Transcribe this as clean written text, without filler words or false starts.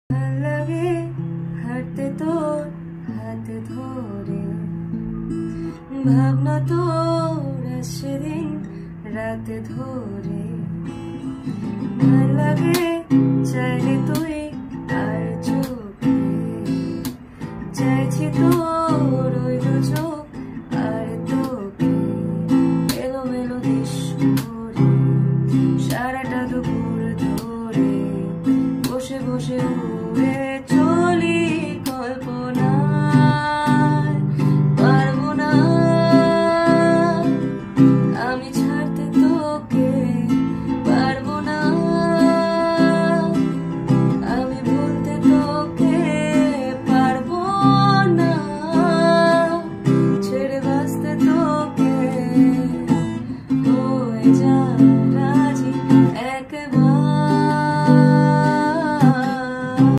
ভাল লাগে হাঁটতে তোর হাত ধরে, ভাবনা তোর সেদিন রাত ধরে। ভাল লাগে চাইলে তুই আর চোখে, চাইছি তোর ওই দু চোখ আর তোকে। এলোমেলো দৃশ্য করে সারাটা দুপুর ধরে বসে বসে উড়ে